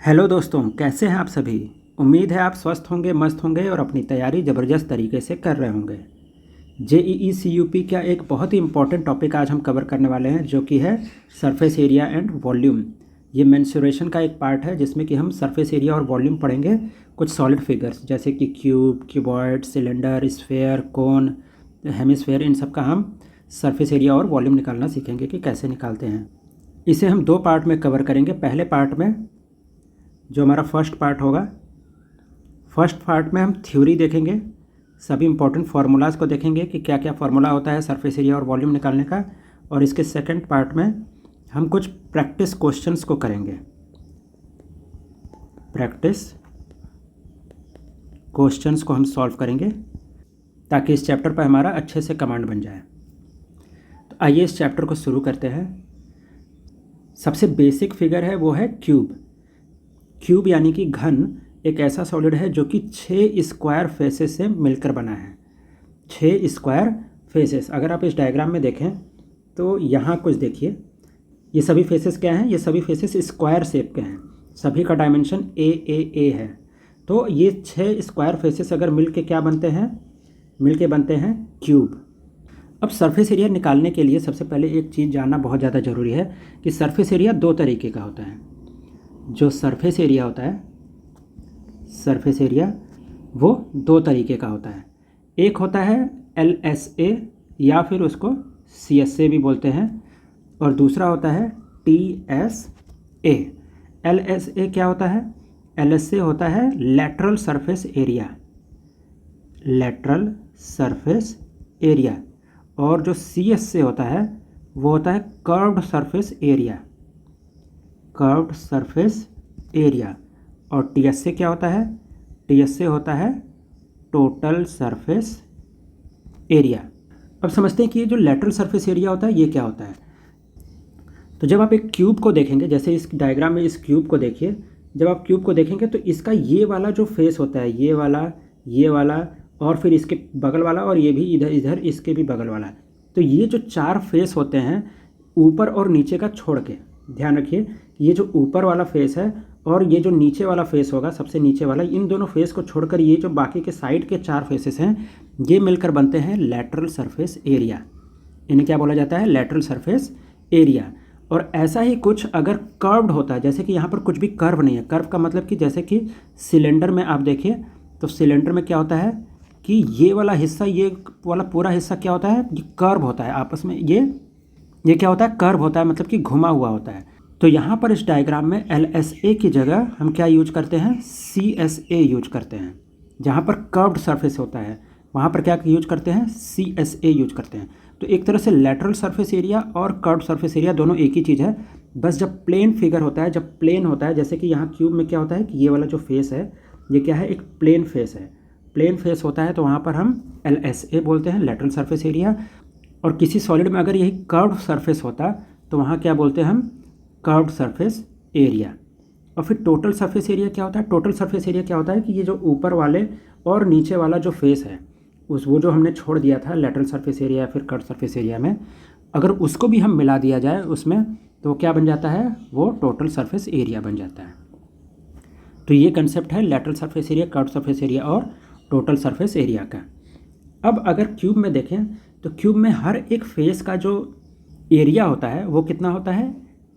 Hello दोस्तों, कैसे हैं आप सभी। उम्मीद है आप स्वस्थ होंगे, मस्त होंगे और अपनी तैयारी ज़बरदस्त तरीके से कर रहे होंगे। जेईई सीयूपी का एक बहुत ही इम्पॉर्टेंट टॉपिक आज हम कवर करने वाले हैं, जो कि है सरफेस एरिया एंड वॉल्यूम। ये मेंसुरेशन का एक पार्ट है जिसमें कि हम सरफेस एरिया और वॉल्यूम पढ़ेंगे। कुछ सॉलिड फिगर्स जैसे कि क्यूब, क्यूबॉइड, सिलेंडर, स्फेयर, कोन, हेमिस्फेयर, इन सब का हम सरफेस एरिया और वॉल्यूम निकालना सीखेंगे कि कैसे निकालते हैं। इसे हम दो पार्ट में कवर करेंगे। पहले पार्ट में जो हमारा फर्स्ट पार्ट होगा, फर्स्ट पार्ट में हम थ्योरी देखेंगे, सभी इंपॉर्टेंट फार्मूलाज को देखेंगे कि क्या क्या फार्मूला होता है सरफेस एरिया और वॉल्यूम निकालने का। और इसके सेकंड पार्ट में हम कुछ प्रैक्टिस क्वेश्चंस को करेंगे। प्रैक्टिस क्वेश्चंस को हम सॉल्व करेंगे ताकि इस चैप्टर पर हमारा अच्छे से कमांड बन जाए। तो आइए इस चैप्टर को शुरू करते हैं। सबसे बेसिक फिगर है वो है क्यूब। क्यूब यानी कि घन एक ऐसा सॉलिड है जो कि 6 स्क्वायर फेसेस से मिलकर बना है। 6 स्क्वायर फेसेस। अगर आप इस डायग्राम में देखें तो यहाँ कुछ देखिए, ये सभी फेसेस क्या हैं? ये सभी फेसेस स्क्वायर शेप के हैं। सभी का डायमेंशन ए है। तो ये 6 स्क्वायर फेसेस अगर मिल के क्या बनते हैं? मिल के बनते हैं क्यूब। अब सरफेस एरिया निकालने के लिए सबसे पहले एक चीज़ जानना बहुत ज़्यादा ज़रूरी है कि सरफेस एरिया दो तरीके का होता है। जो सरफेस एरिया होता है, सरफेस एरिया वो दो तरीके का होता है। एक होता है LSA या फिर उसको CSA भी बोलते हैं, और दूसरा होता है TSA। LSA क्या होता है? LSA होता है lateral surface area, lateral surface area. और जो CSA होता है वो होता है curved surface area, curved surface area. और TSA क्या होता है? TSA होता है टोटल सरफेस एरिया। अब समझते हैं कि ये जो लेटरल सरफेस एरिया होता है ये क्या होता है। तो जब आप एक क्यूब को देखेंगे, जैसे इस डायग्राम में इस क्यूब को देखिए, जब आप क्यूब को देखेंगे तो इसका ये वाला जो फेस होता है, ये वाला और फिर इसके बगल वाला, और ये भी इधर इसके भी बगल वाला। तो ये जो 4 फेस होते हैं ऊपर और नीचे का छोड़ के, ध्यान रखिए, ये जो ऊपर वाला फेस है और ये जो नीचे वाला फेस होगा, सबसे नीचे वाला, इन दोनों फेस को छोड़कर ये जो बाकी के साइड के 4 फेसेस हैं ये मिलकर बनते हैं लैटरल सरफेस एरिया। इन्हें क्या बोला जाता है? Lateral surface area. और ऐसा ही कुछ अगर कर्व्ड होता है, जैसे कि यहाँ पर कुछ भी कर्व नहीं है। कर्व का मतलब कि जैसे कि सिलेंडर में आप देखिए तो सिलेंडर में क्या होता है कि ये वाला हिस्सा, ये वाला पूरा हिस्सा क्या होता है? ये कर्व होता है आपस में, ये क्या होता है? कर्व होता है, मतलब कि घुमा हुआ होता है। तो यहाँ पर इस डायग्राम में LSA की जगह हम क्या यूज करते हैं? CSA यूज करते हैं। जहाँ पर कर्व्ड सरफेस होता है वहाँ पर क्या यूज करते हैं? CSA यूज करते हैं। तो एक तरह से लेटरल सरफेस एरिया और कर्व्ड सरफेस एरिया दोनों एक ही चीज़ है। बस जब प्लेन फिगर होता है, जब प्लेन होता है, जैसे कि यहाँ क्यूब में क्या होता है कि ये वाला जो फेस है ये क्या है? एक प्लेन फेस है। प्लेन फेस होता है तो वहाँ पर हम LSA बोलते हैं, लेटरल सरफेस एरिया। और किसी सॉलिड में अगर यही कर्व्ड सरफेस होता तो वहाँ क्या बोलते हैं हम? Curved surface area. और फिर टोटल सरफेस एरिया क्या होता है? टोटल सरफेस एरिया क्या होता है कि ये जो ऊपर वाले और नीचे वाला जो फेस है, वो जो हमने छोड़ दिया था लेटरल सरफेस एरिया या फिर कर्व्ड सरफेस एरिया में, अगर उसको भी हम मिला दिया जाए उसमें तो क्या बन जाता है? वो टोटल सरफेस एरिया बन जाता है। तो ये कंसेप्ट है lateral surface area, curved surface area और टोटल सरफेस एरिया का। अब अगर क्यूब में देखें तो क्यूब में हर एक फेस का जो एरिया होता है वो कितना होता है?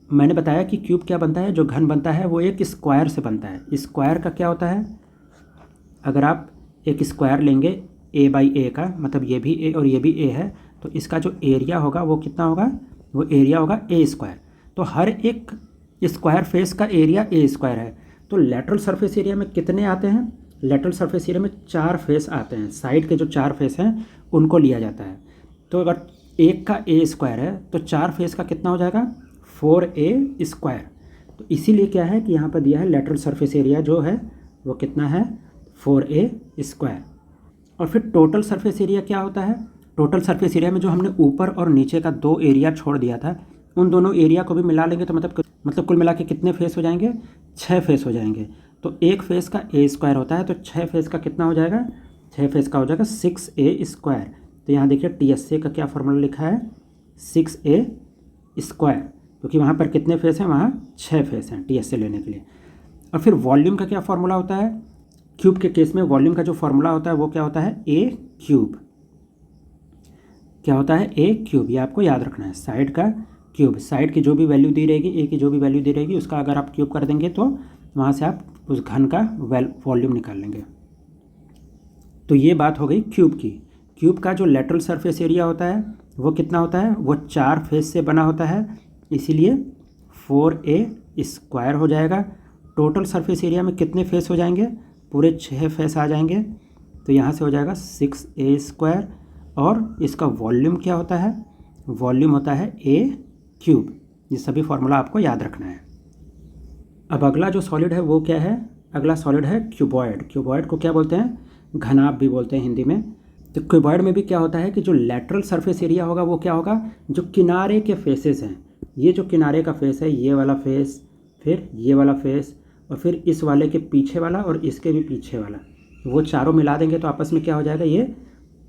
मैंने बताया कि क्यूब क्या बनता है, जो घन बनता है वो एक स्क्वायर से बनता है। स्क्वायर का क्या होता है? अगर आप एक स्क्वायर लेंगे A/A का, मतलब ये भी A और ये भी A है, तो इसका जो एरिया होगा वो कितना होगा? वो एरिया होगा A²। तो हर एक स्क्वायर फेस का एरिया A² है। तो लेटरल सरफेस एरिया में कितने आते हैं? लेटरल सरफेस एरिया में 4 फेस आते हैं। साइड के जो 4 फेस हैं उनको लिया जाता है। तो अगर एक का A² है तो 4 फेस का कितना हो जाएगा? 4A²। तो इसीलिए क्या है कि यहाँ पर दिया है लेटरल सरफेस एरिया जो है वो कितना है? 4A²। और फिर टोटल सरफेस एरिया क्या होता है? टोटल सरफेस एरिया में जो हमने ऊपर और नीचे का 2 एरिया छोड़ दिया था, उन दोनों एरिया को भी मिला लेंगे तो मतलब कुल मिला के कितने फेस हो जाएंगे? 6 फेस हो जाएंगे। तो एक फेस का A² होता है तो 6 फेस का कितना हो जाएगा? 6 फेस का हो जाएगा 6A²। तो यहाँ देखिए TSA का क्या फॉर्मूला लिखा है? 6A², क्योंकि वहाँ पर कितने फेस हैं? वहाँ 6 फेस हैं TSA लेने के लिए। और फिर वॉल्यूम का क्या फार्मूला होता है, क्यूब के केस में वॉल्यूम का जो फार्मूला होता है वो क्या होता है, ए क्यूब। क्या होता है, ए क्यूब। ये आपको याद रखना है, साइड का क्यूब। साइड की जो भी वैल्यू दी रहेगी, ए की जो भी वैल्यू दी रहेगी, उसका अगर आप क्यूब कर देंगे तो वहाँ से आप उस घन का वॉल्यूम निकाल लेंगे। तो ये बात हो गई क्यूब की। क्यूब का जो लेटरल सरफेस एरिया होता है वो कितना होता है, वो 4 फेस से बना होता है, इसीलिए 4a² हो जाएगा। टोटल सरफेस एरिया में कितने फेस हो जाएंगे, पूरे 6 फेस आ जाएंगे, तो यहाँ से हो जाएगा 6a²। और इसका वॉल्यूम क्या होता है, वॉल्यूम होता है ए क्यूब। ये सभी फार्मूला आपको याद रखना है। अब अगला जो सॉलिड है वो क्या है, अगला सॉलिड है क्यूबॉइड। क्यूबॉइड को क्या बोलते हैं, घनाभ भी बोलते हैं हिंदी में। तो क्यूबॉइड में भी क्या होता है कि जो लेटरल सरफेस एरिया होगा वो क्या होगा, जो किनारे के फेसेस हैं, ये जो किनारे का फेस है, ये वाला फेस, फिर ये वाला फेस, और फिर इस वाले के पीछे वाला और इसके भी पीछे वाला, वो चारों मिला देंगे तो आपस में क्या हो जाएगा, ये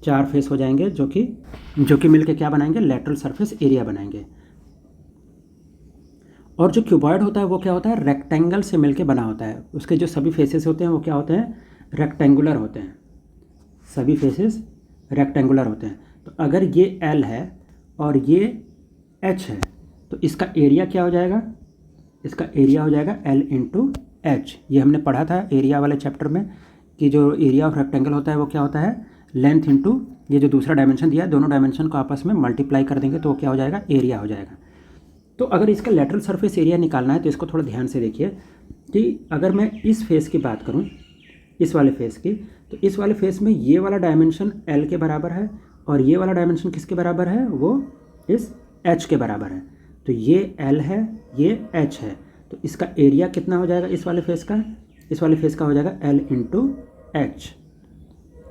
4 फेस हो जाएंगे, जो कि मिलके क्या बनाएंगे, लेटरल सरफेस एरिया बनाएंगे। और जो क्यूबॉइड होता है वो क्या होता है, रेक्टेंगल से मिलके बना होता है। उसके जो सभी फेसेस होते हैं वो क्या होते हैं, रेक्टेंगुलर होते हैं। सभी फेसेस रेक्टेंगुलर होते हैं। तो अगर ये एल है और ये एच है तो इसका एरिया क्या हो जाएगा, इसका एरिया हो जाएगा एल इंटू एच। ये हमने पढ़ा था एरिया वाले चैप्टर में कि जो एरिया ऑफ रेक्टेंगल होता है वो क्या होता है, लेंथ इंटू ये जो दूसरा डायमेंशन दिया है, दोनों डायमेंशन को आपस में मल्टीप्लाई कर देंगे तो वो क्या हो जाएगा, एरिया हो जाएगा। तो अगर इसका लेटरल सरफेस एरिया निकालना है तो इसको थोड़ा ध्यान से देखिए कि अगर मैं इस फेस की बात करूं, इस वाले फेस की, तो इस वाले फेस में ये वाला डायमेंशन L के बराबर है और ये वाला डायमेंशन किसके बराबर है, वो इस H के बराबर है। तो ये L है, ये H है, तो इसका एरिया कितना हो जाएगा इस वाले फेस का, इस वाले फेस का हो जाएगा L इंटू एच।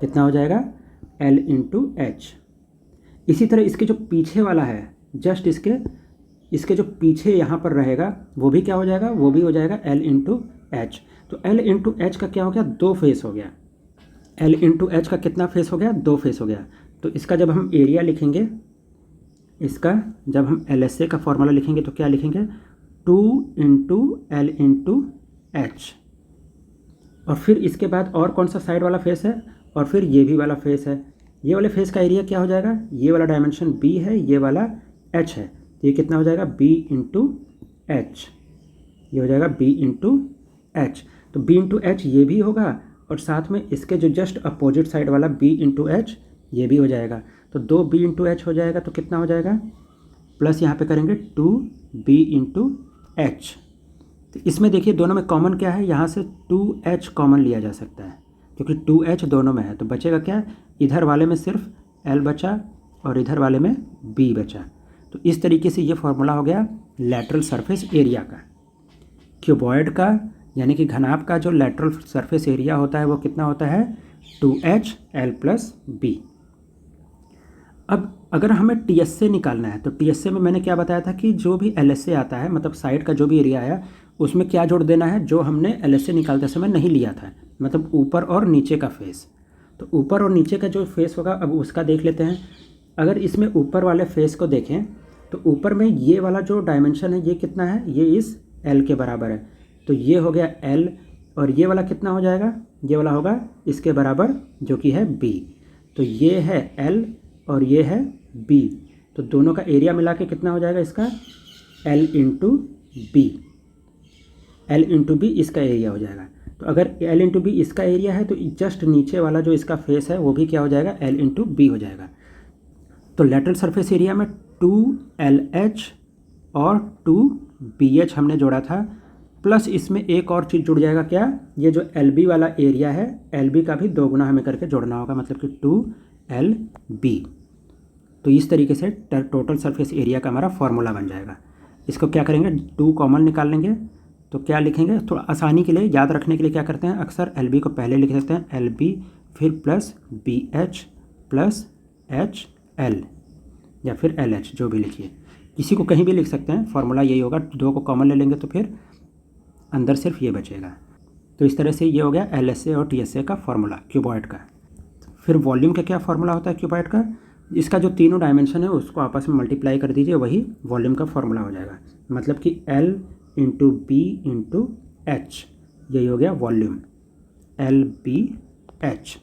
कितना हो जाएगा, L इंटू एच। इसी तरह इसके जो पीछे वाला है, जस्ट इसके जो पीछे यहाँ पर रहेगा वो भी क्या हो जाएगा, वो भी हो जाएगा L इंटू एच। तो L इंटू एच का क्या हो गया, 2 फेस हो गया। L इंटू एच का कितना फेस हो गया, 2 फेस हो गया। तो इसका जब हम एरिया लिखेंगे, इसका जब हम LSA का फॉर्मूला लिखेंगे तो क्या लिखेंगे, 2 इंटू L इंटू एच। और फिर इसके बाद और कौन सा साइड वाला फेस है, और फिर ये भी वाला फेस है। ये वाले फेस का एरिया क्या हो जाएगा, ये वाला डायमेंशन B है, ये वाला H है, तो ये कितना हो जाएगा, B इंटू एच। ये हो जाएगा B इंटू एच। तो B इंटू एच ये भी होगा और साथ में इसके जो जस्ट अपोजिट साइड वाला B इंटू एच ये भी हो जाएगा। तो 2B इंटू एच हो जाएगा, तो कितना हो जाएगा, प्लस यहाँ पे करेंगे 2B इंटू एच। तो इसमें देखिए दोनों में कॉमन क्या है, यहाँ से 2H कॉमन लिया जा सकता है क्योंकि 2H दोनों में है। तो बचेगा क्या, इधर वाले में सिर्फ L बचा और इधर वाले में B बचा। तो इस तरीके से ये फॉर्मूला हो गया लेटरल सरफेस एरिया का। क्यूबॉइड का यानी कि घनाभ का जो लेटरल सरफेस एरिया होता है वो कितना होता है, 2H L प्लस B। अब अगर हमें TSA निकालना है तो TSA में मैंने क्या बताया था कि जो भी LSA आता है, मतलब साइड का जो भी एरिया आया, उसमें क्या जोड़ देना है जो हमने LSA निकालते समय नहीं लिया था, मतलब ऊपर और नीचे का फेस। तो ऊपर और नीचे का जो फेस होगा अब उसका देख लेते हैं। अगर इसमें ऊपर वाले फेस को देखें तो ऊपर में ये वाला जो डायमेंशन है ये कितना है, ये इस L के बराबर है, तो ये हो गया L। और ये वाला कितना हो जाएगा, ये वाला होगा इसके बराबर जो कि है B। तो ये है L और ये है B, तो दोनों का एरिया मिला के कितना हो जाएगा इसका, L into B। L into B इसका एरिया हो जाएगा। तो अगर L इंटू B इसका एरिया है तो जस्ट नीचे वाला जो इसका फेस है वो भी क्या हो जाएगा, L इंटू B हो जाएगा। तो लेटरल सरफेस एरिया में 2LH और 2BH हमने जोड़ा था, प्लस इसमें एक और चीज़ जुड़ जाएगा, क्या, ये जो LB वाला एरिया है, LB का भी 2 गुना हमें करके जोड़ना होगा, मतलब कि 2LB। तो इस तरीके से टोटल सरफेस एरिया का हमारा फॉर्मूला बन जाएगा। इसको क्या करेंगे, 2 कॉमन निकाल लेंगे, तो क्या लिखेंगे, थोड़ा आसानी के लिए याद रखने के लिए क्या करते हैं, अक्सर LB को पहले लिख देते हैं, LB फिर प्लस BH प्लस HL या फिर LH, जो भी लिखिए, किसी को कहीं भी लिख सकते हैं, फॉर्मूला यही होगा। 2 को कॉमन ले लेंगे तो फिर अंदर सिर्फ ये बचेगा। तो इस तरह से ये हो गया LSA और TSA का फॉर्मूला क्यूबॉइड का। फिर वॉल्यूम का क्या फॉर्मूला होता है क्यूबॉइड का, इसका जो तीनों डायमेंशन है उसको आपस में मल्टीप्लाई कर दीजिए, वही वॉल्यूम का फॉर्मूला हो जाएगा। मतलब कि L into B into H यही हो गया वॉल्यूम, LBH।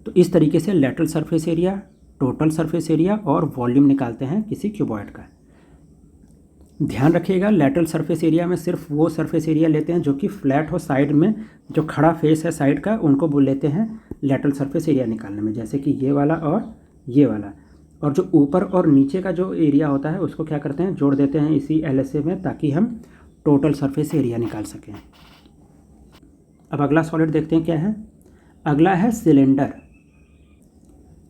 तो इस तरीके से lateral surface area, total surface area और वॉल्यूम निकालते हैं किसी क्यूबॉइड का। ध्यान रखिएगा, लेटरल सरफेस एरिया में सिर्फ वो सरफेस एरिया लेते हैं जो कि फ्लैट हो, साइड में जो खड़ा फेस है साइड का, उनको बोल लेते हैं लेटरल सरफेस एरिया निकालने में, जैसे कि ये वाला और ये वाला। और जो ऊपर और नीचे का जो एरिया होता है उसको क्या करते हैं, जोड़ देते हैं इसी LSA में, ताकि हम टोटल सरफेस एरिया निकाल सकें। अब अगला सॉलिड देखते हैं क्या है। अगला है सिलेंडर।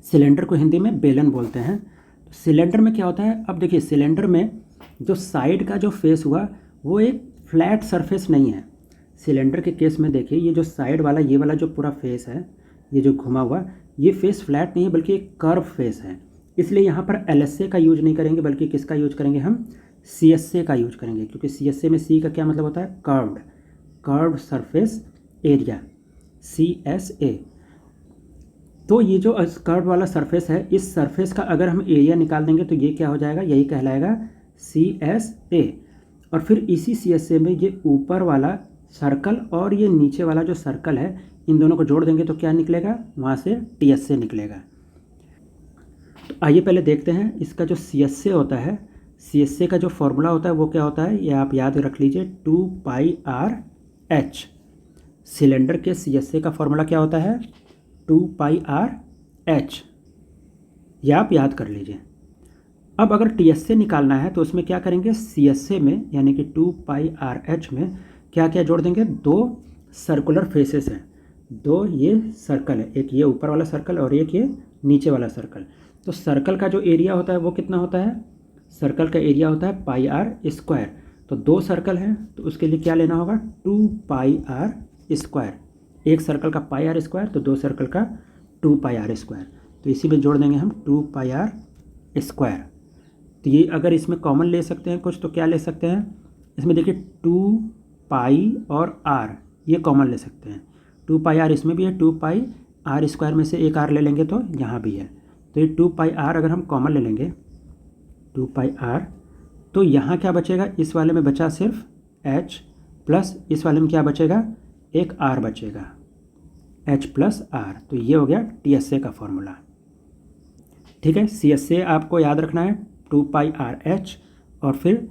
सिलेंडर को हिंदी में बेलन बोलते हैं। तो सिलेंडर में क्या होता है, अब देखिए सिलेंडर में जो साइड का जो फेस हुआ वो एक फ्लैट सरफेस नहीं है। सिलेंडर के केस में देखिए, ये जो साइड वाला, ये वाला जो पूरा फेस है, ये जो घुमा हुआ, ये फेस फ्लैट नहीं है बल्कि एक कर्व फेस है। इसलिए यहाँ पर LSA का यूज नहीं करेंगे, बल्कि किसका यूज करेंगे हम, CSA का यूज करेंगे, क्योंकि CSA में C का क्या मतलब होता है, curved, curved surface area, CSA। तो ये जो कर्व वाला सरफेस है, इस सरफेस का अगर हम एरिया निकाल देंगे तो ये क्या हो जाएगा, यही कहलाएगा CSA। और फिर इसी CSA में ये ऊपर वाला सर्कल और ये नीचे वाला जो सर्कल है, इन दोनों को जोड़ देंगे तो क्या निकलेगा, वहाँ से TSA निकलेगा। तो आइए पहले देखते हैं इसका जो CSA होता है, CSA का जो फॉर्मूला होता है वो क्या होता है, ये आप याद रख लीजिए, 2πRH। सिलेंडर के CSA का फॉर्मूला क्या होता है, 2πRH, ये आप याद कर लीजिए। अब अगर TSA निकालना है तो उसमें क्या करेंगे, CSA में यानी कि 2πRH में क्या क्या जोड़ देंगे, दो सर्कुलर फेसेस हैं, दो ये सर्कल है, एक ये ऊपर वाला सर्कल और एक ये नीचे वाला सर्कल। तो सर्कल का जो एरिया होता है वो कितना होता है, सर्कल का एरिया होता है πr²। तो दो सर्कल हैं तो उसके लिए क्या लेना होगा, 2πr²। एक सर्कल का πr², तो दो सर्कल का 2πr²। तो इसी में जोड़ देंगे हम 2πr²। तो ये अगर इसमें कॉमन ले सकते हैं कुछ, तो क्या ले सकते हैं, इसमें देखिए 2π और r, ये कॉमन ले सकते हैं। 2πr इसमें भी है, 2πr² में से एक r ले लेंगे तो यहाँ भी है। तो ये 2πr अगर हम कॉमन ले लेंगे, 2πr, तो यहाँ क्या बचेगा, इस वाले में बचा सिर्फ h प्लस इस वाले में क्या बचेगा, एक r बचेगा, h प्लस r। तो ये हो गया TSA का फॉर्मूला। ठीक है, CSA आपको याद रखना है 2πRH, और फिर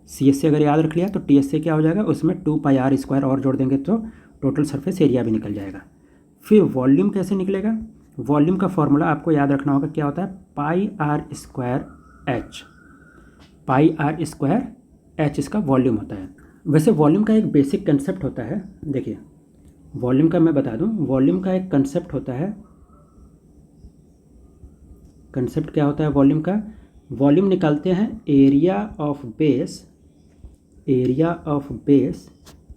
CSA अगर याद रख लिया तो TSA क्या हो जाएगा, उसमें 2πr² और जोड़ देंगे तो टोटल सरफेस एरिया भी निकल जाएगा। फिर वॉल्यूम कैसे निकलेगा, वॉल्यूम का फॉर्मूला आपको याद रखना होगा, क्या होता है, πr²H। πr²H इसका वॉल्यूम होता है। वैसे वॉल्यूम का एक बेसिक कंसेप्ट होता है, देखिए वॉल्यूम का मैं बता दूं, वॉल्यूम का एक कंसेप्ट होता है, कंसेप्ट क्या होता है वॉल्यूम का, वॉल्यूम निकालते हैं area of base, area of base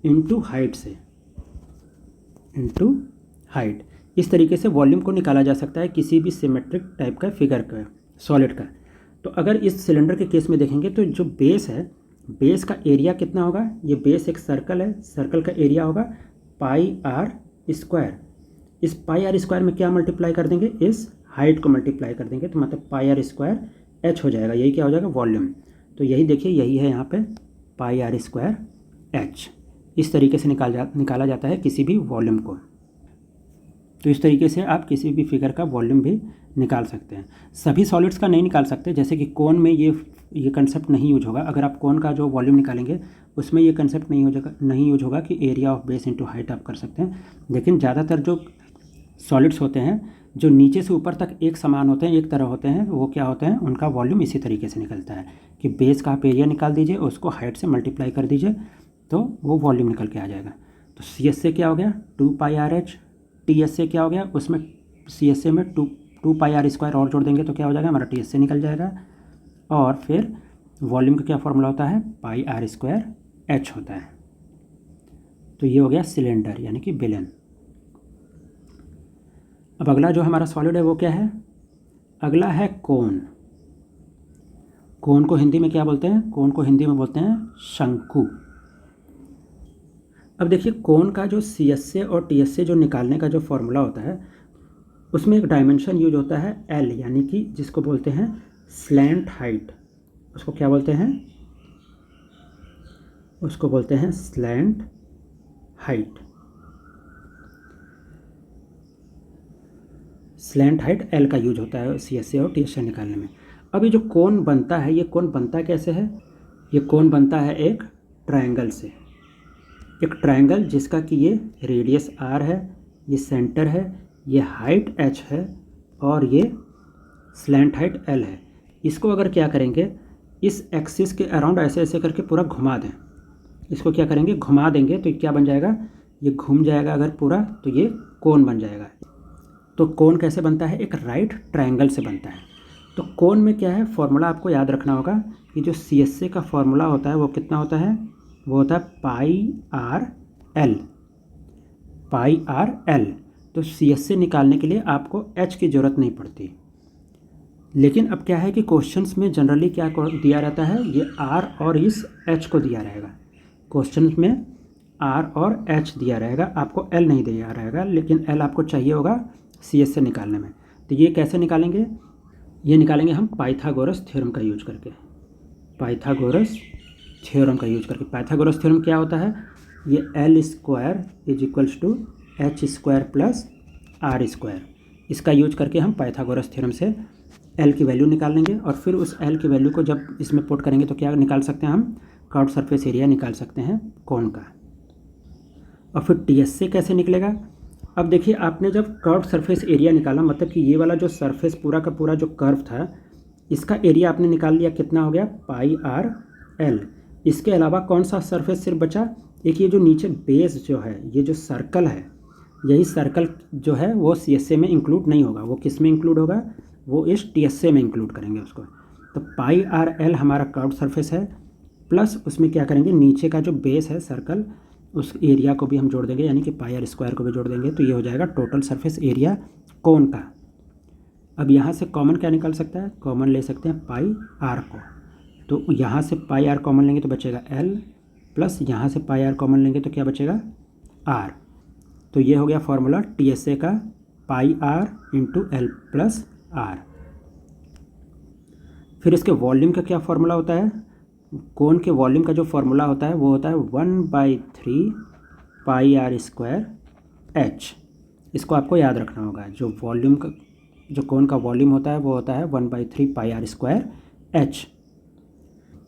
into height से, इनटू हाइट। इस तरीके से वॉल्यूम को निकाला जा सकता है किसी भी सिमेट्रिक टाइप का फिगर का, सॉलिड का। तो अगर इस सिलेंडर के केस में देखेंगे तो जो बेस है, बेस का एरिया कितना होगा, ये बेस एक सर्कल है, सर्कल का एरिया होगा πr²। इस πr² में क्या मल्टीप्लाई कर देंगे, इस हाइट को मल्टीप्लाई कर देंगे, तो मतलब πr²H हो जाएगा, यही क्या हो जाएगा, वॉल्यूम। तो यही देखिए, यही है यहाँ पे πr²H। इस तरीके से निकाला जाता है किसी भी वॉल्यूम को। तो इस तरीके से आप किसी भी फिगर का वॉल्यूम भी निकाल सकते हैं। सभी सॉलिड्स का नहीं निकाल सकते, जैसे कि कोन में ये कंसेप्ट नहीं यूज होगा। अगर आप कोन का जो वॉल्यूम निकालेंगे उसमें ये कंसेप्ट नहीं यूज होगा कि area of base into height आप कर सकते हैं। लेकिन ज़्यादातर जो सॉलिड्स होते हैं जो नीचे से ऊपर तक एक समान होते हैं, एक तरह होते हैं, वो क्या होते हैं, उनका वॉल्यूम इसी तरीके से निकलता है कि बेस का आप एरिया निकाल दीजिए, उसको हाइट से मल्टीप्लाई कर दीजिए, तो वो वॉल्यूम निकल के आ जाएगा। तो CSA क्या हो गया, 2πRH। TSA क्या हो गया, उसमें CSA में 2πr² और जोड़ देंगे तो क्या हो जाएगा, हमारा TSA निकल जाएगा। और फिर वॉल्यूम का क्या फॉर्मूला होता है, πr²H होता है। तो ये हो गया सिलेंडर यानी कि बेलन। अब अगला जो हमारा सॉलिड है वो क्या है, अगला है कोन। कोन को हिंदी में क्या बोलते हैं, कोन को हिंदी में बोलते हैं शंकु। अब देखिए कोन का जो CSA और TSA जो निकालने का जो फॉर्मूला होता है, उसमें एक डायमेंशन यूज होता है L, यानी कि जिसको बोलते हैं स्लैंट हाइट। उसको क्या बोलते हैं, उसको बोलते हैं slant height, slant height L का यूज होता है सी एस से और टी एस से निकालने में। अब ये जो कोण बनता है, ये कोण बनता कैसे है? ये कोण बनता है एक ट्रायंगल से, एक ट्रायंगल जिसका कि ये रेडियस r है, ये सेंटर है, ये हाइट h है और ये स्लैंट हाइट l है। इसको अगर क्या करेंगे, इस एक्सिस के अराउंड ऐसे ऐसे करके पूरा घुमा दें, इसको क्या करेंगे, घुमा देंगे तो क्या बन जाएगा, ये घूम जाएगा अगर पूरा, तो ये कोण बन जाएगा। तो कोण कैसे बनता है? एक राइट ट्रायंगल से बनता है। तो कोण में क्या है, फॉर्मूला आपको याद रखना होगा कि जो सी एस ए का फॉर्मूला होता है वो कितना होता है, वो होता है पाई आर एल, पाई आर एल। तो सी एस ए निकालने के लिए आपको एच की ज़रूरत नहीं पड़ती। लेकिन अब क्या है कि क्वेश्चंस में जनरली क्या दिया रहता है, ये आर और इस एच को दिया रहेगा। क्वेश्चंस में आर और एच दिया रहेगा, आपको एल नहीं दिया रहेगा, लेकिन एल आपको चाहिए होगा सी एस से निकालने में। तो ये कैसे निकालेंगे? ये निकालेंगे हम पाइथागोरस थ्योरम का यूज करके, पाइथागोरस थ्योरम का यूज करके। पाइथागोरस थ्योरम क्या होता है, ये L square is equals to H square plus R square, इसका यूज करके हम पाइथागोरस थ्योरम से एल की वैल्यू निकाल लेंगे। और फिर उस एल की वैल्यू को जब इसमें पुट करेंगे तो क्या निकाल सकते हैं, हम कर्व्ड सरफेस एरिया निकाल सकते हैं कोण का। और फिर टी एस से कैसे निकलेगा? अब देखिए, आपने जब कर्व्ड सरफेस एरिया निकाला, मतलब कि ये वाला जो सरफेस पूरा का पूरा जो कर्व था, इसका एरिया आपने निकाल लिया, कितना हो गया, पाई आर एल। इसके अलावा कौन सा सरफेस सिर्फ बचा, एक ये जो नीचे बेस जो है, ये जो सर्कल है, यही सर्कल जो है वो सी एस ए में इंक्लूड नहीं होगा। वो किस में इंक्लूड होगा, वो इस टी एस ए में इंक्लूड करेंगे उसको। तो पाई आर एल हमारा कर्व्ड सरफेस है, प्लस उसमें क्या करेंगे, नीचे का जो बेस है सर्कल, उस एरिया को भी हम जोड़ देंगे, यानी कि पाई आर स्क्वायर को भी जोड़ देंगे। तो ये हो जाएगा टोटल सरफेस एरिया कोण का। अब यहाँ से कॉमन क्या निकल सकता है, कॉमन ले सकते हैं पाई आर को। तो यहाँ से पाई आर कॉमन लेंगे तो बचेगा एल, प्लस यहाँ से पाई आर कॉमन लेंगे तो क्या बचेगा, आर। तो ये हो गया फॉर्मूला टी एस ए का, pi R into L plus R. फिर इसके वॉल्यूम का क्या फॉर्मूला होता है, कोण के वॉल्यूम का जो फॉर्मूला होता है वो होता है 1/3 पाई आर स्क्वायर एच। इसको आपको याद रखना होगा, जो वॉल्यूम का, जो कोण का वॉल्यूम होता है वो होता है 1/3 पाई आर स्क्वायर एच।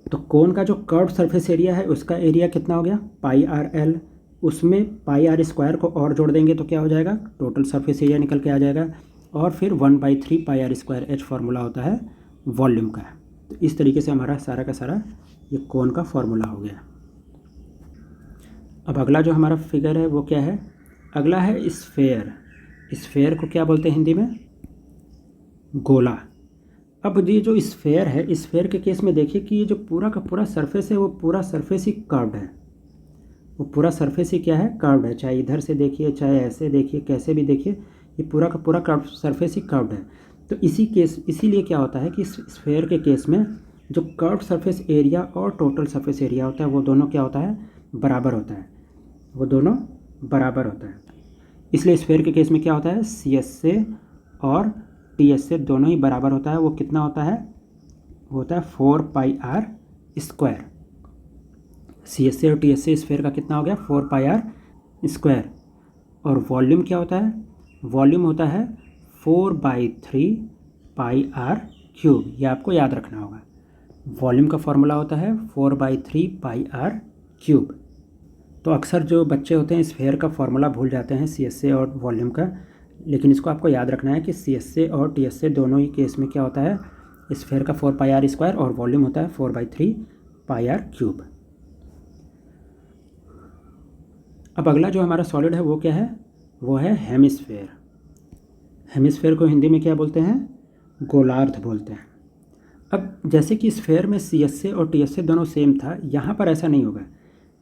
तो कोण का जो कर्व्ड सरफेस एरिया है उसका एरिया कितना हो गया, पाई आर एल, उसमें पाई आर स्क्वायर को और जोड़ देंगे तो क्या हो जाएगा, टोटल सरफेस एरिया निकल के आ जाएगा। और फिर 1/3 पाई आर स्क्वायर एच फार्मूला होता है वॉल्यूम का। तो इस तरीके से हमारा सारा का सारा ये कोण का फॉर्मूला हो गया। अब अगला जो हमारा फिगर है वो क्या है, अगला है स्फेयर। स्फेयर को क्या बोलते हैं हिंदी में, गोला। अब ये जो स्फेयर है, स्फेयर के केस में देखिए कि ये जो पूरा का पूरा सरफेस है वो पूरा सरफेस ही कर्व्ड है, वो पूरा सरफेस ही क्या है, कर्व्ड है। चाहे इधर से देखिए, चाहे ऐसे देखिए, कैसे भी देखिए, ये पूरा का पूरा कर्व सरफेस ही कर्व्ड है। तो इसीलिए क्या होता है कि स्फेयर के केस में जो कर्व्ड सरफेस एरिया और टोटल सरफेस एरिया होता है वो दोनों क्या होता है, बराबर होता है, वो दोनों बराबर होता है। इसलिए स्फेयर के केस में क्या होता है, सी एस से और टी एस से दोनों ही बराबर होता है। वो कितना होता है, वो होता है 4 पाई आर स्क्वायर। सी एस से और टी एस से स्फेयर का कितना हो गया, 4 पाई आर स्क्वायर। और वॉल्यूम क्या होता है, वॉल्यूम होता है 4/3 पाई आर क्यूब। ये आपको याद रखना होगा, वॉल्यूम का फॉर्मूला होता है 4/3 पाई आर क्यूब। तो अक्सर जो बच्चे होते हैं स्फेयर का फॉर्मूला भूल जाते हैं, सी एस ए और वॉल्यूम का, लेकिन इसको आपको याद रखना है कि सी एस ए और टी एस ए दोनों ही केस में क्या होता है, स्फेयर का 4 पाई आर स्क्वायर और वॉल्यूम होता है 4/3 पाई आर क्यूब। अब अगला जो हमारा सॉलिड है वो क्या है, वो है हेमिस्फेयर। हेमिस्फेयर को हिंदी में क्या बोलते हैं, गोलार्ध बोलते हैं। अब जैसे कि स्फेयर में सी एस ए और टी एस ए दोनों सेम था, यहाँ पर ऐसा नहीं होगा,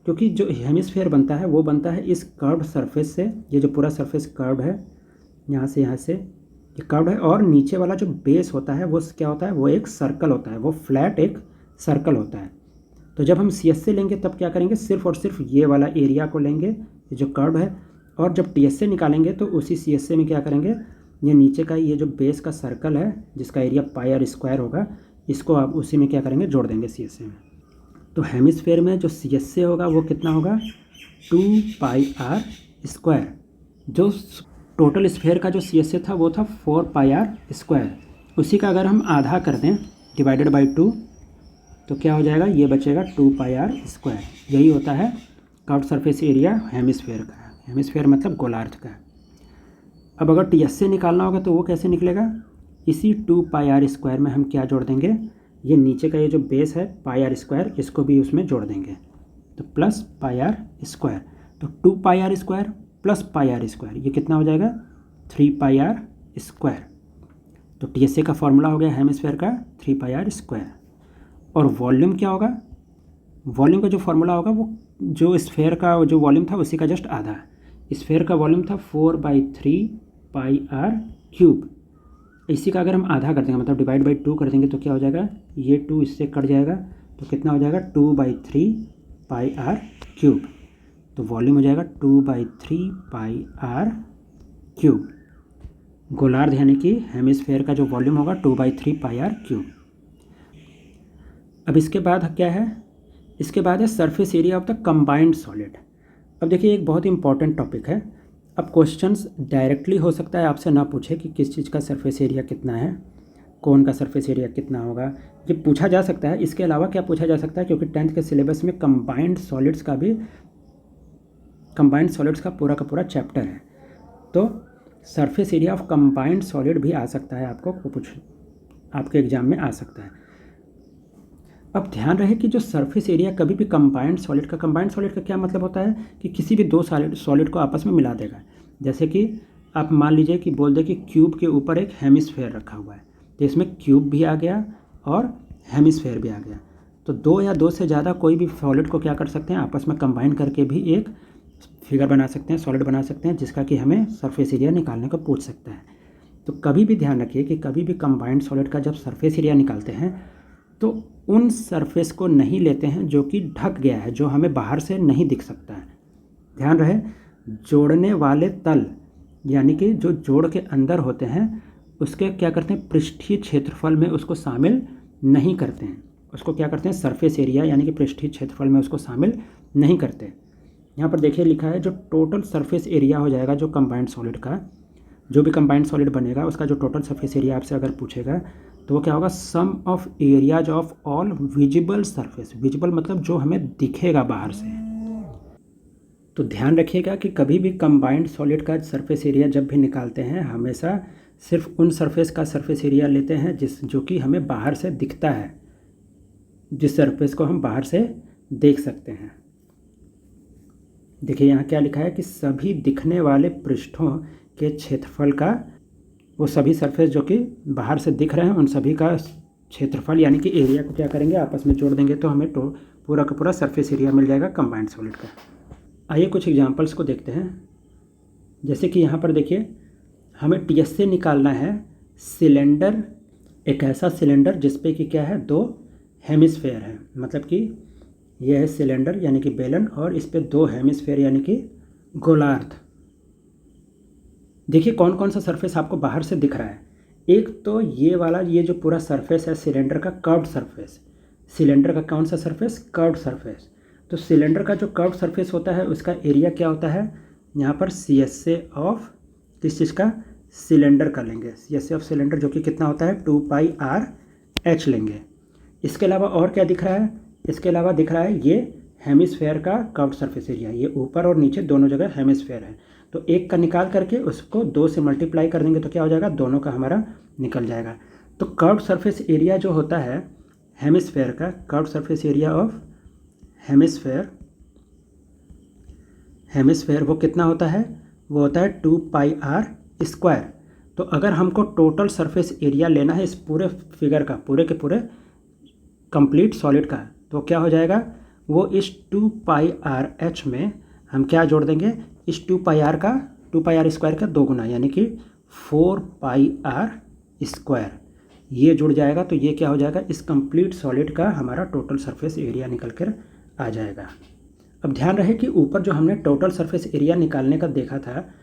क्योंकि जो हेमिस्फेयर बनता है वो बनता है इस कर्व्ड सरफेस से। ये जो पूरा सरफेस कर्व्ड है, यहाँ से ये कर्व्ड है, और नीचे वाला जो बेस होता है वो क्या होता है, वो एक सर्कल होता है, वो फ्लैट एक सर्कल होता है। तो जब हम सी एस से लेंगे तब क्या करेंगे, सिर्फ और सिर्फ ये वाला एरिया को लेंगे, ये जो कर्व है, और जब टी एस से निकालेंगे तो उसी सी एस से में क्या करेंगे, ये नीचे का ये जो बेस का सर्कल है जिसका एरिया पाई आर स्क्वायर होगा, इसको आप उसी में क्या करेंगे, जोड़ देंगे सी एस से में। तो हेमिस्फेयर में जो सी एस से होगा वो कितना होगा, 2πr²। जो टोटल स्फीयर का जो CSA था वो था 4πr²। उसी का अगर हम आधा कर दें डिवाइडेड बाई 2 तो क्या हो जाएगा, ये बचेगा 2πr²। यही होता है कर्व्ड सरफेस एरिया हेमिस्फीयर का। हेमिस्फीयर मतलब गोलार्ध का। अब अगर TSA निकालना होगा तो वो कैसे निकलेगा, इसी 2πr² में हम क्या जोड़ देंगे, ये नीचे का ये जो बेस है πr², इसको भी उसमें जोड़ देंगे तो प्लस πr²। तो 2πr² प्लस πr², ये कितना हो जाएगा 3πr²। तो TSA का फॉर्मूला हो गया हेमिस्फीयर का 3πr²। और वॉल्यूम क्या होगा, वॉल्यूम का जो फॉर्मूला होगा वो जो स्फीयर का जो वॉल्यूम था उसी का जस्ट आधा। स्फीयर का वॉल्यूम था 4/3πr³। इसी का अगर हम आधा कर देंगे मतलब डिवाइड बाई 2 कर देंगे तो क्या हो जाएगा, ये 2 इससे कट जाएगा तो कितना हो जाएगा 2/3πr³। तो वॉल्यूम हो जाएगा 2/3πr³। गोलार्ध यानी कि हेमिस्फीयर का जो वॉल्यूम होगा 2/3πr³। अब इसके बाद क्या है, इसके बाद है surface area of the combined solid. अब देखिए एक बहुत ही इंपॉर्टेंट टॉपिक है। अब क्वेश्चंस डायरेक्टली हो सकता है आपसे ना पूछे कि किस चीज़ का सरफेस एरिया कितना है, कौन का सरफेस एरिया कितना होगा, ये पूछा जा सकता है। इसके अलावा क्या पूछा जा सकता है, क्योंकि 10th के सिलेबस में कंबाइंड सॉलिड्स का पूरा चैप्टर है, तो surface area of combined solid भी आ सकता है, आपको कुछ आपके एग्जाम में आ सकता है। अब ध्यान रहे कि जो सरफेस एरिया कभी भी कंबाइंड सॉलिड का क्या मतलब होता है कि किसी भी दो सॉलिड को आपस में मिला देगा। जैसे कि आप मान लीजिए कि बोल दें कि क्यूब के ऊपर एक हेमिस्फीयर रखा हुआ है, तो इसमें क्यूब भी आ गया और हेमिस्फीयर भी आ गया। तो दो या दो से ज़्यादा कोई भी सॉलिड को क्या कर सकते हैं, आपस में कंबाइन करके भी एक फिगर बना सकते हैं, सॉलिड बना सकते हैं, जिसका कि हमें सरफेस एरिया निकालने को पूछ सकता है। तो कभी भी ध्यान रखिए कि कभी भी कंबाइंड सॉलिड का जब सरफेस एरिया निकालते हैं तो उन सरफेस को नहीं लेते हैं जो कि ढक गया है, जो हमें बाहर से नहीं दिख सकता है। ध्यान रहे, जोड़ने वाले तल यानी कि जो जोड़ के अंदर होते हैं उसके क्या करते हैं, पृष्ठीय क्षेत्रफल में उसको शामिल नहीं करते हैं। उसको क्या करते हैं, सरफेस एरिया यानी कि पृष्ठीय क्षेत्रफल में उसको शामिल नहीं करते। यहाँ पर देखिए लिखा है जो टोटल सरफेस एरिया हो जाएगा जो कंबाइंड सॉलिड का, जो भी कंबाइंड सॉलिड बनेगा उसका जो टोटल सरफेस एरिया आपसे अगर पूछेगा तो वो क्या होगा, sum of areas of all visible surface. Visible मतलब जो हमें दिखेगा बाहर से। तो ध्यान रखिएगा कि कभी भी कंबाइंड सॉलिड का सरफेस एरिया जब भी निकालते हैं हमेशा सिर्फ उन सरफेस का सरफेस एरिया लेते हैं जो कि हमें बाहर से दिखता है, जिस सरफेस को हम बाहर से देख सकते हैं। देखिए यहाँ क्या लिखा है कि सभी दिखने वाले पृष्ठों के क्षेत्रफल का, वो सभी सरफेस जो कि बाहर से दिख रहे हैं उन सभी का क्षेत्रफल यानी कि एरिया को क्या करेंगे, आपस में जोड़ देंगे तो हमें पूरा का पूरा सरफेस एरिया मिल जाएगा कंबाइंड सॉलिड का। आइए कुछ एग्जांपल्स को देखते हैं। जैसे कि यहाँ पर देखिए हमें TSA निकालना है सिलेंडर, एक ऐसा सिलेंडर जिसपे कि क्या है, दो हेमिस्फीयर है, मतलब कि यह है सिलेंडर यानी कि बेलन और इस पे दो हेमिस्फीयर यानी कि गोलार्ध। देखिए कौन कौन सा सरफेस आपको बाहर से दिख रहा है। एक तो ये वाला, ये जो पूरा सरफेस है सिलेंडर का कर्व्ड सरफेस। सिलेंडर का कौन सा सरफेस, कर्व्ड सरफेस। तो सिलेंडर का जो कर्व्ड सरफेस होता है उसका एरिया क्या होता है, यहाँ पर CSA ऑफ किस चीज़ का, सिलेंडर का लेंगे। CSA ऑफ सिलेंडर जो कि कितना होता है 2πRH लेंगे। इसके अलावा और क्या दिख रहा है, इसके अलावा दिख रहा है ये हेमिस्फीयर का कर्व्ड सरफेस एरिया। ये ऊपर और नीचे दोनों जगह हेमिस्फीयर है, तो एक का निकाल करके उसको 2 से मल्टीप्लाई कर देंगे तो क्या हो जाएगा, दोनों का हमारा निकल जाएगा। तो कर्व्ड सरफेस एरिया जो होता है हेमिस्फीयर का, curved surface area of hemisphere वो कितना होता है, वो होता है 2πr²। तो अगर हमको टोटल सरफेस एरिया लेना है इस पूरे फिगर का, पूरे के पूरे कंप्लीट सॉलिड का, तो क्या हो जाएगा, वो इस 2πRH में हम क्या जोड़ देंगे, इस 2πr² का 2 गुना यानी कि 4πr², ये जुड़ जाएगा। तो ये क्या हो जाएगा, इस कंप्लीट सॉलिड का हमारा टोटल सरफेस एरिया निकल कर आ जाएगा। अब ध्यान रहे कि ऊपर जो हमने टोटल सरफेस एरिया निकालने का देखा था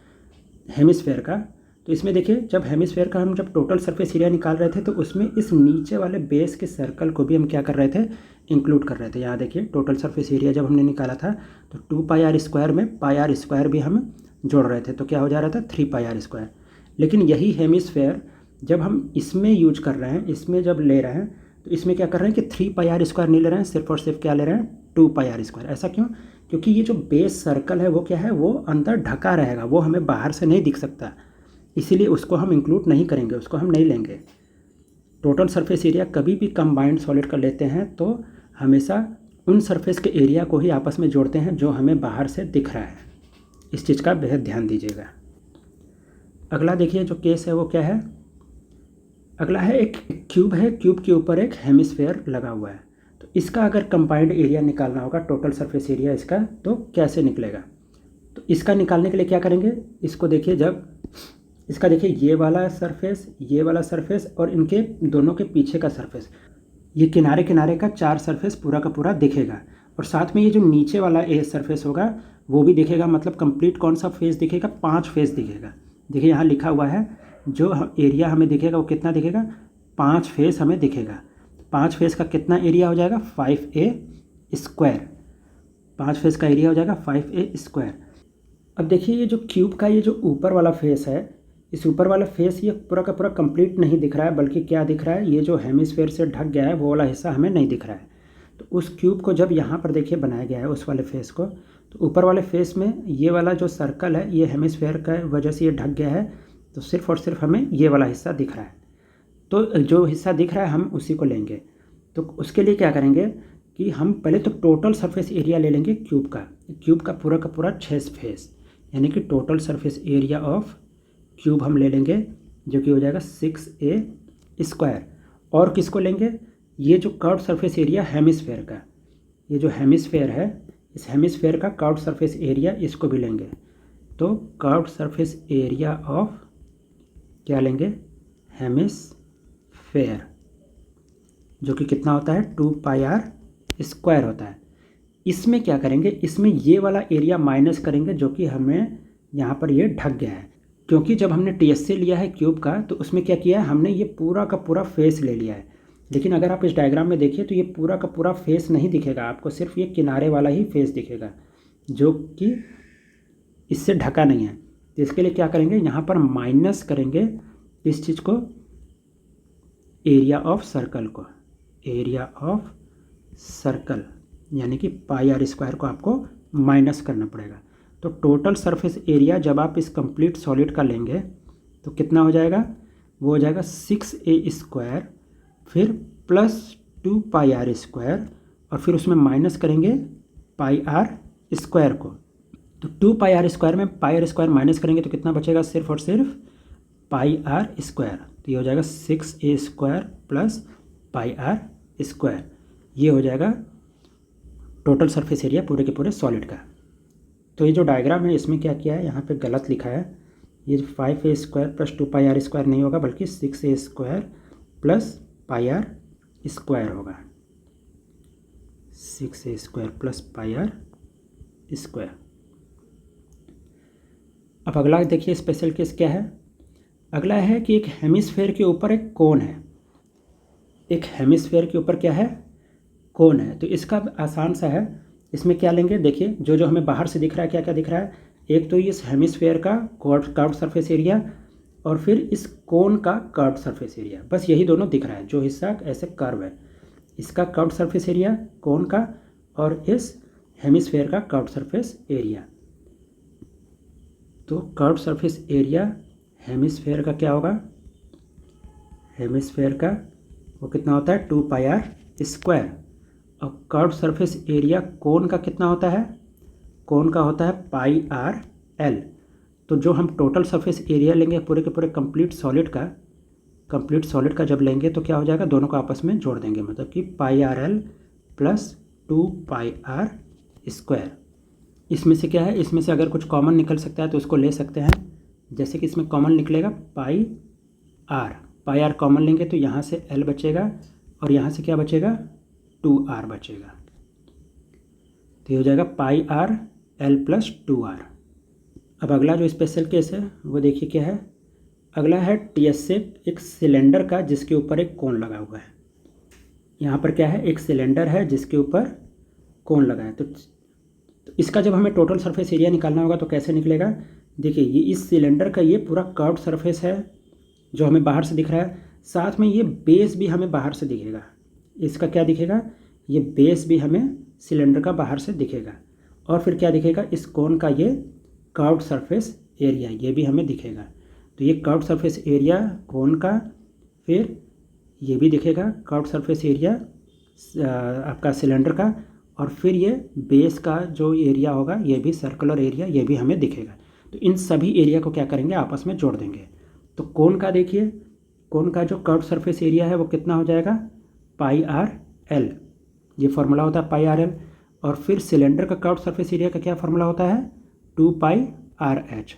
हेमिस्फीयर का, तो इसमें देखिए जब हेमिस्फेयर का हम जब टोटल सरफेस एरिया निकाल रहे थे तो उसमें इस नीचे वाले बेस के सर्कल को भी हम क्या कर रहे थे, इंक्लूड कर रहे थे। यहाँ देखिए टोटल सरफेस एरिया जब हमने निकाला था तो 2πr² में πr² भी हम जोड़ रहे थे, तो क्या हो जा रहा था 3πr²। लेकिन यही हेमिस्फेयर जब हम इसमें यूज कर रहे हैं, इसमें जब ले रहे हैं तो इसमें क्या कर रहे हैं कि 3πr² नहीं ले रहे हैं, सिर्फ और सिर्फ क्या ले रहे हैं 2πr²। ऐसा क्यों? क्योंकि ये जो बेस सर्कल है वो क्या है, वो अंदर ढका रहेगा, वो हमें बाहर से नहीं दिख सकता, इसीलिए उसको हम इंक्लूड नहीं करेंगे, उसको हम नहीं लेंगे। टोटल सरफेस एरिया कभी भी कंबाइंड सॉलिड का लेते हैं तो हमेशा उन सरफेस के एरिया को ही आपस में जोड़ते हैं जो हमें बाहर से दिख रहा है। इस चीज़ का बेहद ध्यान दीजिएगा। अगला देखिए जो केस है वो क्या है, अगला है एक क्यूब है, क्यूब के ऊपर एक हेमिस्फेयर लगा हुआ है। तो इसका अगर कंबाइंड एरिया निकालना होगा, टोटल सरफेस एरिया इसका, तो कैसे निकलेगा? तो इसका निकालने के लिए क्या करेंगे, इसको देखिए, जब इसका देखिए ये वाला सरफेस और इनके दोनों के पीछे का सरफेस, ये किनारे किनारे का 4 सरफेस पूरा का पूरा दिखेगा, और साथ में ये जो नीचे वाला सरफेस होगा वो भी दिखेगा। मतलब कंप्लीट कौन सा फेस दिखेगा, 5 फेस दिखेगा। देखिए यहाँ लिखा हुआ है जो एरिया हमें दिखेगा वो कितना दिखेगा, 5 फेस हमें दिखेगा। 5 फेस का कितना एरिया हो जाएगा, 5a²। 5 फेस का एरिया हो जाएगा 5a²। अब देखिए ये जो क्यूब का ये जो ऊपर वाला फेस है, इस ऊपर वाला फेस ये पूरा का पूरा कंप्लीट नहीं दिख रहा है, बल्कि क्या दिख रहा है, ये जो हेमिस्फेयर से ढक गया है वो वाला हिस्सा हमें नहीं दिख रहा है। तो उस क्यूब को जब यहाँ पर देखिए बनाया गया है उस वाले फेस को, तो ऊपर वाले फेस में ये वाला जो सर्कल है ये हेमिस्फेयर का वजह से ये ढक गया है, तो सिर्फ और सिर्फ हमें ये वाला हिस्सा दिख रहा है। तो जो हिस्सा दिख रहा है हम उसी को लेंगे। तो उसके लिए क्या करेंगे कि हम पहले तो टोटल सरफेस एरिया ले लेंगे क्यूब का पूरा का पूरा 6 फेस, यानी कि total surface area of cube हम ले लेंगे जो कि हो जाएगा 6a²। और किसको लेंगे, ये जो कर्व सरफेस एरिया हेमिस्फेयर का, ये जो हेमिस्फेयर है इस हेमिस्फेयर का कर्व सरफेस एरिया इसको भी लेंगे। तो कर्व सरफेस एरिया ऑफ क्या लेंगे, हेमिस्फेयर, जो कि कितना होता है 2πr² होता है। इसमें क्या करेंगे, इसमें ये वाला एरिया माइनस करेंगे जो कि हमें यहाँ पर ये ढक गया है, क्योंकि जब हमने TSA लिया है क्यूब का तो उसमें क्या किया है, हमने ये पूरा का पूरा फेस ले लिया है। लेकिन अगर आप इस डायग्राम में देखिए तो ये पूरा का पूरा फेस नहीं दिखेगा आपको, सिर्फ ये किनारे वाला ही फेस दिखेगा जो कि इससे ढका नहीं है। तो इसके लिए क्या करेंगे, यहाँ पर माइनस करेंगे इस चीज़ को, एरिया ऑफ सर्कल को, एरिया ऑफ सर्कल, यानी कि πr² को आपको माइनस करना पड़ेगा। तो टोटल सरफेस एरिया जब आप इस कंप्लीट सॉलिड का लेंगे तो कितना हो जाएगा, वो हो जाएगा 6a² फिर प्लस 2πr² और फिर उसमें माइनस करेंगे πr² को। तो 2πr² में πr² माइनस करेंगे तो कितना बचेगा, सिर्फ और सिर्फ πr²। तो ये हो जाएगा 6a² प्लस πr²। ये हो जाएगा टोटल सरफेस एरिया पूरे के पूरे सॉलिड का। तो ये जो डायग्राम है इसमें क्या किया है, यहाँ पे गलत लिखा है, ये 5a² प्लस 2πr² नहीं होगा बल्कि 6a² प्लस πr² होगा, 6a² प्लस πr²। अब अगला देखिए स्पेशल केस क्या है। अगला है कि एक हेमिस्फेयर के ऊपर एक कोन है, एक हेमिस्फेयर के ऊपर क्या है, कोन है। तो इसका आसान सा है, इसमें क्या लेंगे, देखिए जो जो हमें बाहर से दिख रहा है क्या क्या दिख रहा है, एक तो इस हेमिस्फेयर का कर्व्ड सरफेस एरिया और फिर इस कोन का कर्व्ड सरफेस एरिया, बस यही दोनों दिख रहा है। जो हिस्सा ऐसे कर्व है इसका कर्व्ड सरफेस एरिया कोन का, और इस हेमिस्फेयर का कर्व्ड सरफेस एरिया। तो कर्व्ड सरफेस एरिया हेमिस्फेयर का क्या होगा, हेमिस्फेयर का वो कितना होता है 2πr²। और कर्व्ड सरफेस एरिया कोन का कितना होता है, कोन का होता है πrl। तो जो हम टोटल सरफेस एरिया लेंगे पूरे के पूरे कंप्लीट सॉलिड का जब लेंगे तो क्या हो जाएगा, दोनों को आपस में जोड़ देंगे, मतलब कि πrl प्लस 2πr²। इसमें से क्या है, इसमें से अगर कुछ कॉमन निकल सकता है तो उसको ले सकते हैं। जैसे कि इसमें कॉमन निकलेगा πr कॉमन लेंगे तो यहाँ से l बचेगा और यहाँ से क्या बचेगा 2r बचेगा। तो ये हो जाएगा πrl प्लस 2r। अब अगला जो स्पेशल केस है वो देखिए क्या है, अगला है TS से एक सिलेंडर का जिसके ऊपर एक कोन लगा हुआ है। यहाँ पर क्या है, एक सिलेंडर है जिसके ऊपर कोन लगा है। तो इसका जब हमें टोटल सरफेस एरिया निकालना होगा तो कैसे निकलेगा। देखिए ये इस सिलेंडर का ये पूरा कर्व्ड सरफेस है जो हमें बाहर से दिख रहा है, साथ में ये बेस भी हमें बाहर से दिखेगा। इसका क्या दिखेगा, ये बेस भी हमें सिलेंडर का बाहर से दिखेगा। और फिर क्या दिखेगा, इस कोन का ये कर्व्ड सरफेस एरिया ये भी हमें दिखेगा। तो ये कर्व्ड सरफेस एरिया कोन का, फिर ये भी दिखेगा कर्व्ड सरफेस एरिया आपका सिलेंडर का, और फिर ये बेस का जो एरिया होगा ये भी सर्कुलर एरिया ये भी हमें दिखेगा। तो इन सभी एरिया को क्या करेंगे, आपस में जोड़ देंगे। तो कोन का देखिए, कोन का जो कर्व्ड सरफेस एरिया है वो कितना हो जाएगा, πr/l, ये फार्मूला होता है πr/l। और फिर सिलेंडर का कर्व्ड सरफेस एरिया का क्या फार्मूला होता है, 2πr/h।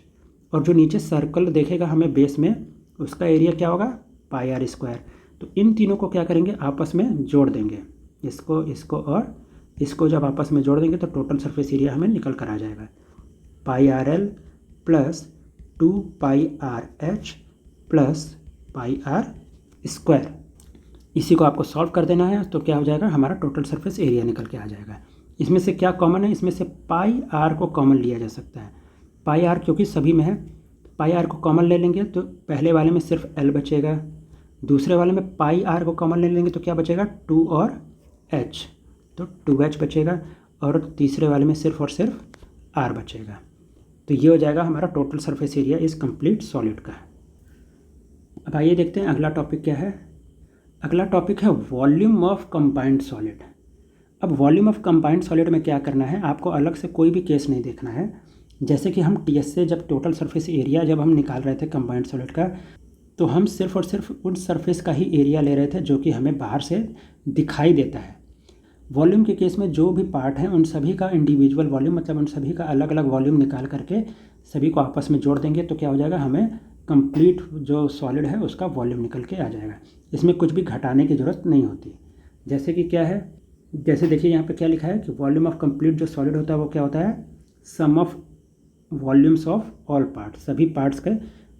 और जो नीचे सर्कल देखेगा हमें बेस में, उसका एरिया क्या होगा, πr²। तो इन तीनों को क्या करेंगे, आपस में जोड़ देंगे, इसको और इसको जब आपस में जोड़ देंगे तो टोटल सरफेस एरिया हमें निकल कर आ जाएगा, πr/l + 2πr/h + πr²। इसी को आपको सॉल्व कर देना है तो क्या हो जाएगा, हमारा टोटल सरफेस एरिया निकल के आ जाएगा। इसमें से क्या कॉमन है, इसमें से πr को कॉमन लिया जा सकता है। πr क्योंकि सभी में है, πr को कॉमन ले लेंगे तो पहले वाले में सिर्फ l बचेगा, दूसरे वाले में πr को कॉमन ले लेंगे तो क्या बचेगा, 2 और h, तो 2h बचेगा, और तीसरे वाले में सिर्फ और सिर्फ r बचेगा। तो ये हो जाएगा हमारा टोटल सरफेस एरिया इस कंप्लीट सॉलिड का। अब आइए देखते हैं अगला टॉपिक क्या है। अगला टॉपिक है वॉल्यूम ऑफ कंबाइंड सॉलिड। अब वॉल्यूम ऑफ कंबाइंड सॉलिड में क्या करना है, आपको अलग से कोई भी केस नहीं देखना है। जैसे कि हम TS से जब टोटल सरफेस एरिया जब हम निकाल रहे थे कंबाइंड सॉलिड का, तो हम सिर्फ और सिर्फ उन सरफेस का ही एरिया ले रहे थे जो कि हमें बाहर से दिखाई देता है। वॉल्यूम के केस में जो भी पार्ट हैं उन सभी का इंडिविजुअल वॉल्यूम, मतलब उन सभी का अलग अलग वॉल्यूम निकाल करके सभी को आपस में जोड़ देंगे तो क्या हो जाएगा, हमें कंप्लीट जो सॉलिड है उसका वॉल्यूम निकल के आ जाएगा। इसमें कुछ भी घटाने की ज़रूरत नहीं होती। जैसे कि क्या है, जैसे देखिए यहाँ पे क्या लिखा है कि वॉल्यूम ऑफ कंप्लीट जो सॉलिड होता है वो क्या होता है, sum of volumes of all parts, सभी पार्ट्स के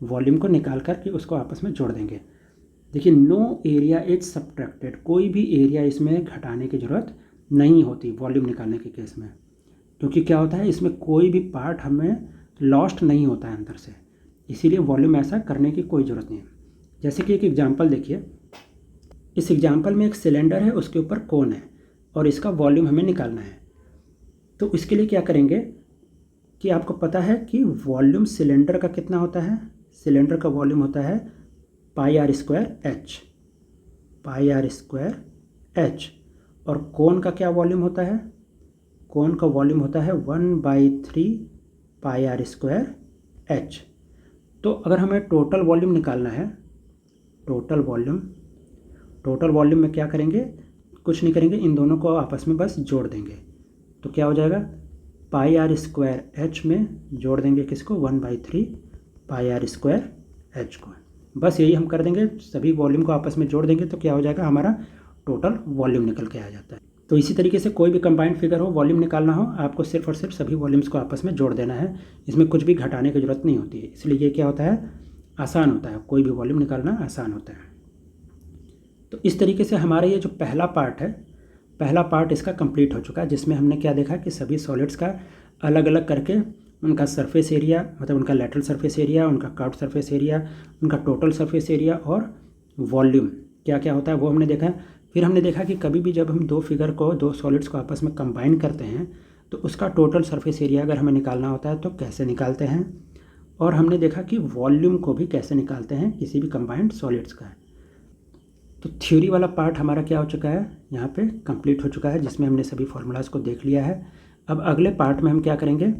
वॉल्यूम को निकाल करके उसको आपस में जोड़ देंगे। देखिए नो एरिया इज सब्ट्रैक्टेड, कोई भी एरिया इसमें घटाने की ज़रूरत नहीं होती वॉल्यूम निकालने के केस में, क्योंकि क्या होता है इसमें कोई भी पार्ट हमें लॉस्ट नहीं होता है अंदर से, इसीलिए वॉल्यूम ऐसा करने की कोई ज़रूरत नहीं है। जैसे कि एक एग्जांपल देखिए, इस एग्जांपल में एक सिलेंडर है, उसके ऊपर कोन है और इसका वॉल्यूम हमें निकालना है। तो इसके लिए क्या करेंगे कि आपको पता है कि वॉल्यूम सिलेंडर का कितना होता है, सिलेंडर का वॉल्यूम होता है πr²h, πr²h। और कोन का क्या वॉल्यूम होता है, कोन का वॉल्यूम होता है 1/3 πr²h। तो अगर हमें टोटल वॉल्यूम निकालना है, टोटल वॉल्यूम में क्या करेंगे, कुछ नहीं करेंगे, इन दोनों को आपस में बस जोड़ देंगे। तो क्या हो जाएगा, πr²h में जोड़ देंगे किसको, 1/3 πr²h को। बस यही हम कर देंगे, सभी वॉल्यूम को आपस में जोड़ देंगे तो क्या हो जाएगा, हमारा टोटल वॉल्यूम निकल के आ जाता है। तो इसी तरीके से कोई भी कंबाइंड फिगर हो, वॉल्यूम निकालना हो, आपको सिर्फ और सिर्फ सभी वॉल्यूम्स को आपस में जोड़ देना है। इसमें कुछ भी घटाने की ज़रूरत नहीं होती है, इसलिए ये क्या होता है, आसान होता है, कोई भी वॉल्यूम निकालना आसान होता है। तो इस तरीके से हमारा ये जो पहला पार्ट है, पहला पार्ट इसका कंप्लीट हो चुका है, जिसमें हमने क्या देखा कि सभी सॉलिड्स का अलग अलग करके उनका सरफेस एरिया, मतलब उनका लेटरल सरफेस एरिया, उनका कर्व्ड सरफेस एरिया, उनका टोटल सरफेस एरिया और वॉल्यूम क्या क्या होता है वो हमने देखा है। फिर हमने देखा कि कभी भी जब हम दो सॉलिड्स को आपस में कंबाइन करते हैं तो उसका टोटल सरफेस एरिया अगर हमें निकालना होता है तो कैसे निकालते हैं, और हमने देखा कि वॉल्यूम को भी कैसे निकालते हैं किसी भी कंबाइंड सॉलिड्स का। तो थ्योरी वाला पार्ट हमारा क्या हो चुका है, यहाँ पे कंप्लीट हो चुका है, जिसमें हमने सभी फार्मूलाज को देख लिया है। अब अगले पार्ट में हम क्या करेंगे,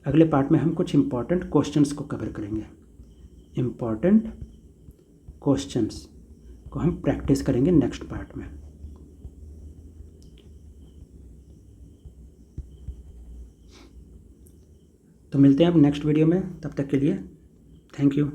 अगले पार्ट में हम कुछ इम्पॉर्टेंट क्वेश्चंस को कवर करेंगे। इम्पॉर्टेंट क्वेश्चंस को हम प्रैक्टिस करेंगे नेक्स्ट पार्ट में। तो मिलते हैं अब नेक्स्ट वीडियो में, तब तक के लिए थैंक यू।